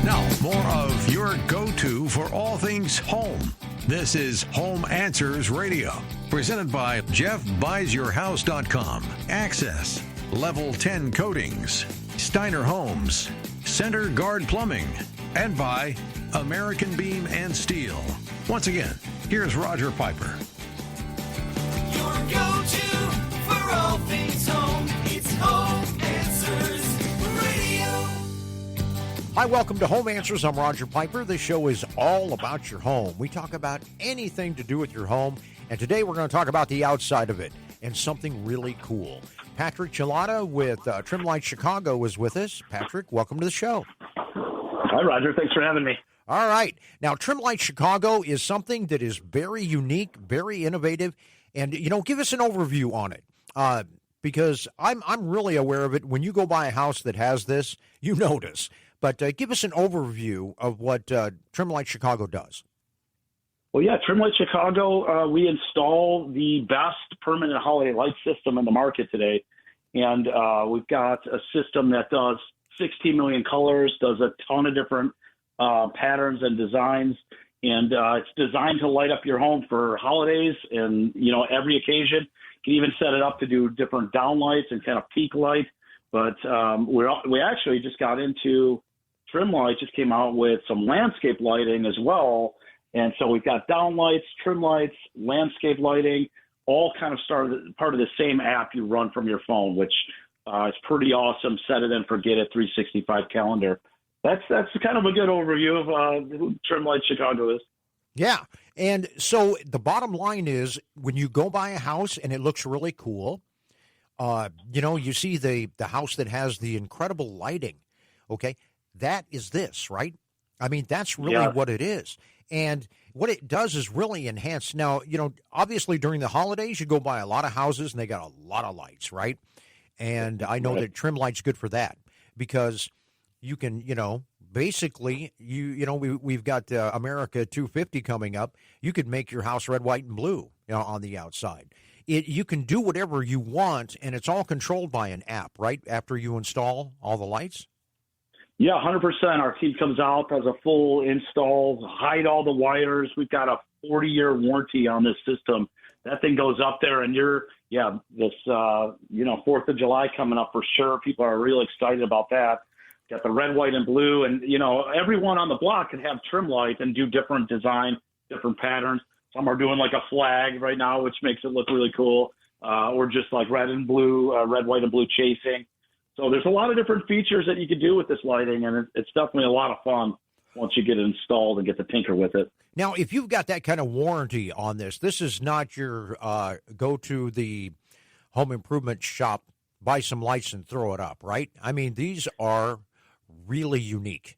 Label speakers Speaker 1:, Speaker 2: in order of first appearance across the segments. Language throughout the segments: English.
Speaker 1: Now, more of your go-to for all things home. This is Home Answers Radio, presented by JeffBuysYourHouse.com, Access, Level 10 Coatings, Steiner Homes, Center Guard Plumbing, and by American Beam and Steel. Once again, here's Roger Piper.
Speaker 2: Your go-to for all things home. It's Home Answers Radio.
Speaker 3: Hi, welcome to Home Answers. I'm Roger Piper. This show is all about your home. We talk about anything to do with your home, and today we're going to talk about the outside of it and something really cool. Patrick Chilada with Trimlight Chicago is with us. Patrick, welcome to the show.
Speaker 4: Hi, Roger. Thanks for having me.
Speaker 3: All right. Now, Trimlight Chicago is something that is very unique, very innovative, and, give us an overview on it, because I'm really aware of it. When you go by a house that has this, you notice. But give us an overview of what Trimlight Chicago does.
Speaker 4: Well, yeah, Trimlight Chicago, we install the best permanent holiday light system in the market today. And we've got a system that does 16 million colors, does a ton of different patterns and designs. And it's designed to light up your home for holidays and, every occasion. You can even set it up to do different downlights and kind of peak light. But we actually just got into Trimlight, just came out with some landscape lighting as well. And so we've got downlights, trim lights, landscape lighting, all kind of part of the same app you run from your phone, which is pretty awesome. Set it and forget it, 365 calendar. That's kind of a good overview of who Trimlight Chicago is.
Speaker 3: Yeah. And so the bottom line is when you go by a house and it looks really cool, you see the house that has the incredible lighting. Okay. That is this, right? I mean, that's really what it is. And what it does is really enhance. Now, obviously during the holidays, you go by a lot of houses and they got a lot of lights, right? And I know that Trimlight's good for that because you can, basically, we've got America 250 coming up. You could make your house red, white, and blue on the outside. You can do whatever you want, and it's all controlled by an app, right, after you install all the lights?
Speaker 4: Yeah, 100%. Our team comes out, does a full install, hide all the wires. We've got a 40-year warranty on this system. That thing goes up there, and this 4th of July coming up for sure. People are real excited about that. Got the red, white, and blue, and, everyone on the block can have Trimlight and do different design, different patterns. Some are doing like a flag right now, which makes it look really cool, or just like red, white, and blue chasing. So there's a lot of different features that you can do with this lighting, and it's definitely a lot of fun once you get it installed and get to tinker with it.
Speaker 3: Now, if you've got that kind of warranty on this is not your go to the home improvement shop, buy some lights and throw it up, right? I mean, these are really unique.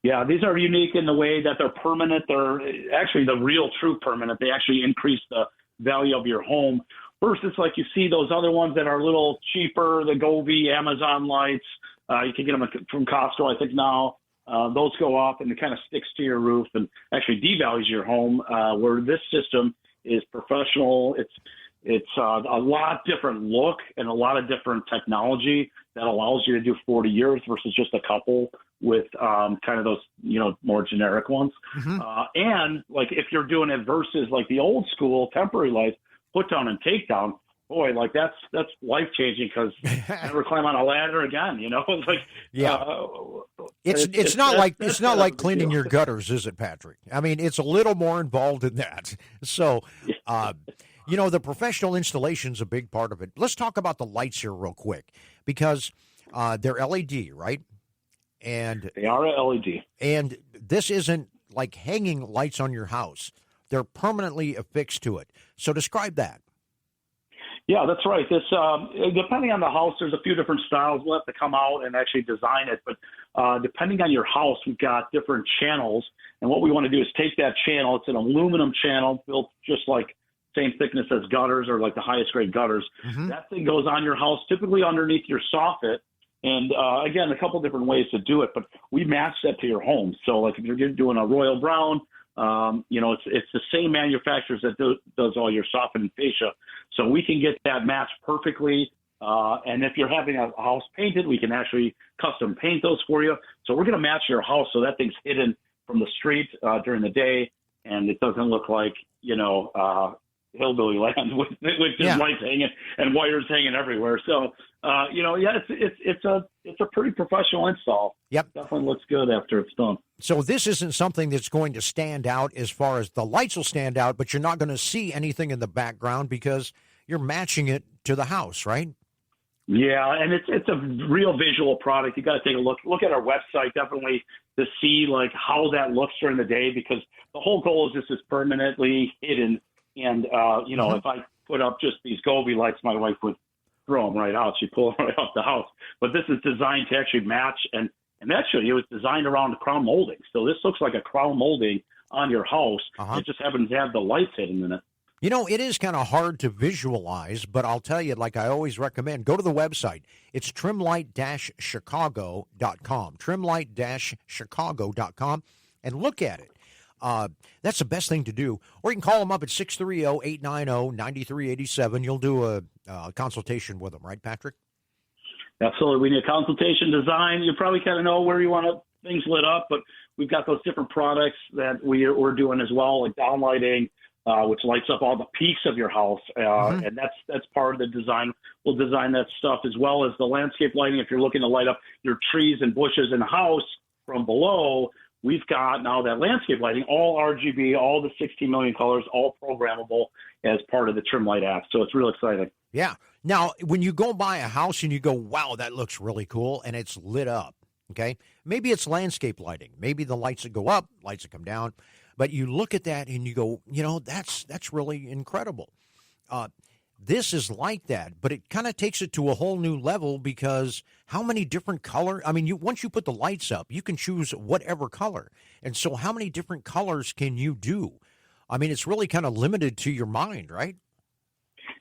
Speaker 4: Yeah, these are unique in the way that they're permanent. They're actually the real true permanent. They actually increase the value of your home. Versus like you see those other ones that are a little cheaper, the Govee, Amazon lights. You can get them from Costco, I think now. Those go up and it kind of sticks to your roof and actually devalues your home. Where this system is professional. It's a lot different look and a lot of different technology that allows you to do 40 years versus just a couple with kind of those, more generic ones. Mm-hmm. And like if you're doing it versus like the old school temporary lights, put down and take down, boy, like that's life changing because never climb on a ladder again. It's like
Speaker 3: it's not like cleaning your gutters, is it, Patrick? I mean, it's a little more involved than that. So, the professional installation's a big part of it. Let's talk about the lights here real quick because they're LED, right? And
Speaker 4: they are LED.
Speaker 3: And this isn't like hanging lights on your house. They're permanently affixed to it. So describe that.
Speaker 4: Yeah, that's right. This depending on the house, there's a few different styles. We'll have to come out and actually design it. But depending on your house, we've got different channels. And what we want to do is take that channel. It's an aluminum channel built just like same thickness as gutters or like the highest grade gutters. Mm-hmm. That thing goes on your house, typically underneath your soffit. And again, a couple different ways to do it, but we match that to your home. So like if you're doing a royal brown, it's the same manufacturers that does all your soffit and fascia. So we can get that matched perfectly And if you're having a house painted, we can actually custom paint those for you. So we're going to match your house so that thing's hidden from the street during the day, and it doesn't look like, hillbilly land with just lights hanging and wires hanging everywhere. So, it's a pretty professional install.
Speaker 3: Yep.
Speaker 4: Definitely looks good after it's done.
Speaker 3: So this isn't something that's going to stand out as far as the lights will stand out, but you're not going to see anything in the background because you're matching it to the house, right?
Speaker 4: Yeah, and it's a real visual product. You got to take a look at our website definitely to see like how that looks during the day, because the whole goal is this is permanently hidden. And if I put up just these Gobi lights, my wife would throw them right out. She'd pull them right off the house. But this is designed to actually match, and actually it was designed around the crown molding. So this looks like a crown molding on your house. It just happens to have the lights hidden in it.
Speaker 3: It is kind of hard to visualize, but I'll tell you, like I always recommend, go to the website. It's trimlight-chicago.com, trimlight-chicago.com, and look at it. That's the best thing to do. Or you can call them up at 630-890-9387. You'll do a consultation with them, right, Patrick?
Speaker 4: Absolutely. We need a consultation design. You probably kind of know where you want things lit up, but we've got those different products that we're doing as well, like downlighting, which lights up all the peaks of your house. And that's part of the design. We'll design that stuff, as well as the landscape lighting. If you're looking to light up your trees and bushes in the house from below, we've got now that landscape lighting, all RGB, all the 16 million colors, all programmable as part of the Trimlight app. So it's real exciting.
Speaker 3: Yeah. Now, when you go by a house and you go, wow, that looks really cool, and it's lit up, okay? Maybe it's landscape lighting. Maybe the lights that go up, lights that come down. But you look at that and you go, that's really incredible. This is like that, but it kind of takes it to a whole new level, because how many different colors? I mean, once you put the lights up, you can choose whatever color. And so how many different colors can you do? I mean, it's really kind of limited to your mind, right?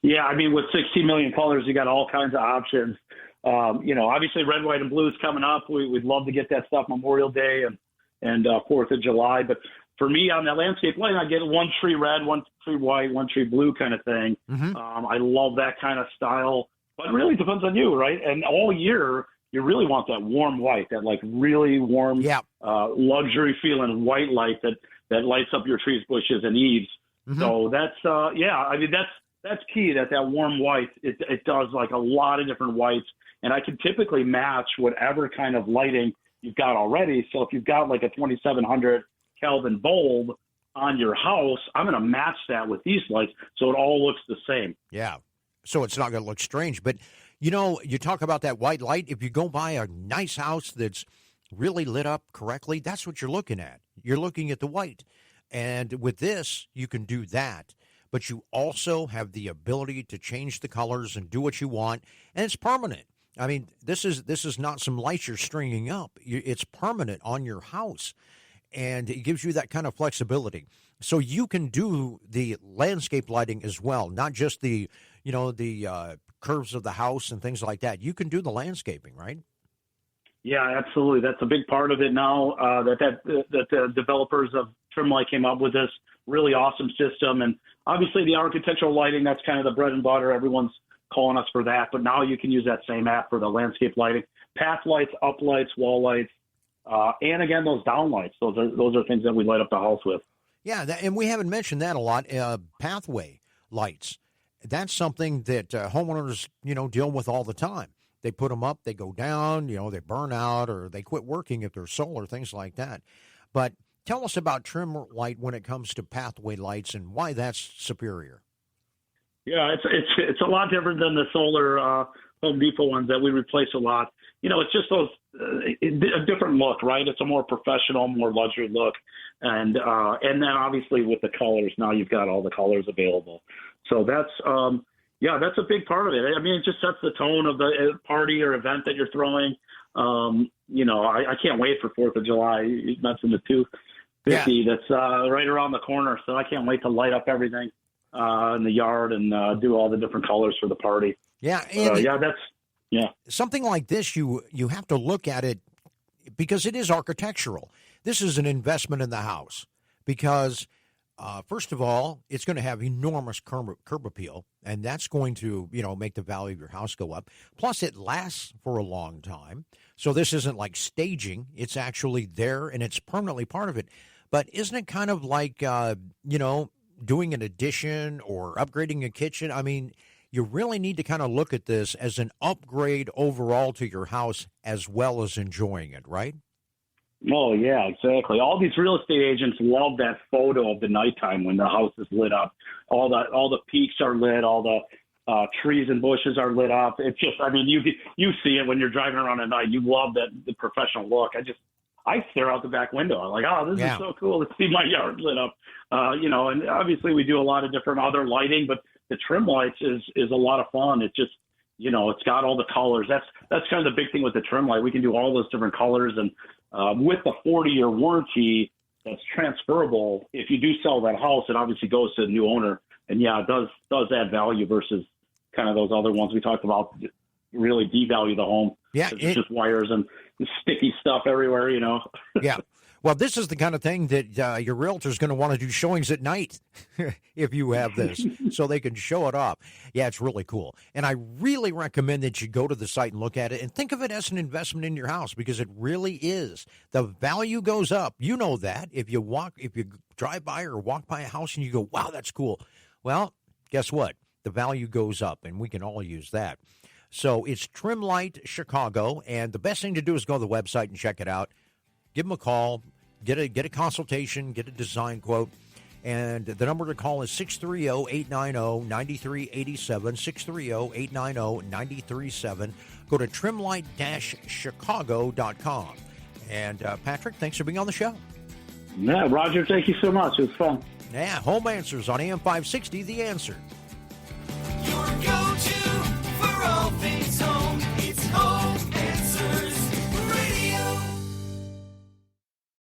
Speaker 4: Yeah, I mean, with 16 million colors, you got all kinds of options. Obviously red, white, and blue is coming up. We'd love to get that stuff Memorial Day and 4th of July. But for me, on that landscape lighting, I get one tree red, one tree white, one tree blue kind of thing. I love that kind of style. But it really depends on you, right? And all year, you really want that warm white, that like really warm, luxury feeling white light that lights up your trees, bushes, and eaves. So that's that's key. That warm white, it does like a lot of different whites, and I can typically match whatever kind of lighting you've got already. So if you've got like a 2700 Kelvin bulb on your house, I'm going to match that with these lights so it all looks the same.
Speaker 3: Yeah. So it's not going to look strange. But, you talk about that white light. If you go by a nice house that's really lit up correctly, that's what you're looking at. You're looking at the white. And with this, you can do that. But you also have the ability to change the colors and do what you want. And it's permanent. I mean, this is not some lights you're stringing up. It's permanent on your house. And it gives you that kind of flexibility. So you can do the landscape lighting as well, not just the curves of the house and things like that. You can do the landscaping, right?
Speaker 4: Yeah, absolutely. That's a big part of it now, that the developers of Trimlight came up with this really awesome system. And obviously the architectural lighting, that's kind of the bread and butter. Everyone's calling us for that. But now you can use that same app for the landscape lighting, path lights, up lights, wall lights. And again, those downlights, those are things that we light up the house with. Yeah,
Speaker 3: and we haven't mentioned that a lot. Pathway lights. That's something that homeowners, deal with all the time. They put them up, they go down, they burn out, or they quit working if they're solar, things like that. But tell us about Trimlight when it comes to pathway lights and why that's superior.
Speaker 4: Yeah, it's a lot different than the solar Home Depot ones that we replace a lot. It's just a different look, right? It's a more professional, more luxury look. And then obviously with the colors, now you've got all the colors available. So that's a big part of it. I mean, it just sets the tone of the party or event that you're throwing. I can't wait for 4th of July. You mentioned the 250 that's right around the corner. So I can't wait to light up everything in the yard and do all the different colors for the party.
Speaker 3: Yeah. Something like this, you have to look at it because it is architectural. This is an investment in the house because First of all, it's going to have enormous curb appeal, and that's going to, make the value of your house go up. Plus, it lasts for a long time. So this isn't like staging. It's actually there, and it's permanently part of it. But isn't it kind of like, doing an addition or upgrading a kitchen? I mean, you really need to kind of look at this as an upgrade overall to your house as well as enjoying it, right?
Speaker 4: Oh, yeah, exactly. All these real estate agents love that photo of the nighttime when the house is lit up. All the peaks are lit, all the trees and bushes are lit up. It's just, I mean, you see it when you're driving around at night. You love the professional look. I stare out the back window. I'm like, oh, this is so cool to see my yard lit up. And obviously we do a lot of different other lighting, but the trim lights is a lot of fun. It's just, it's got all the colors. That's kind of the big thing with the trim light. We can do all those different colors, and with the 40-year warranty that's transferable, if you do sell that house, it obviously goes to the new owner. And yeah, it does add value versus kind of those other ones we talked about really devalue the home.
Speaker 3: Yeah.
Speaker 4: It's just wires and sticky stuff everywhere,
Speaker 3: Yeah. Well, this is the kind of thing that your realtor's going to want to do showings at night if you have this, so they can show it off. Yeah, it's really cool. And I really recommend that you go to the site and look at it and think of it as an investment in your house, because it really is. The value goes up. You know that. If you drive by or walk by a house and you go, wow, that's cool. Well, guess what? The value goes up, and we can all use that. So it's Trimlight Chicago, and the best thing to do is go to the website and check it out. Give them a call, get a consultation, get a design quote, and the number to call is 630-890-9387, 630-890-937. Go to trimlight-chicago.com. And Patrick, thanks for being on the show.
Speaker 4: Yeah, Roger, thank you so much. It was fun.
Speaker 3: Yeah, Home Answers on AM 560, The Answer.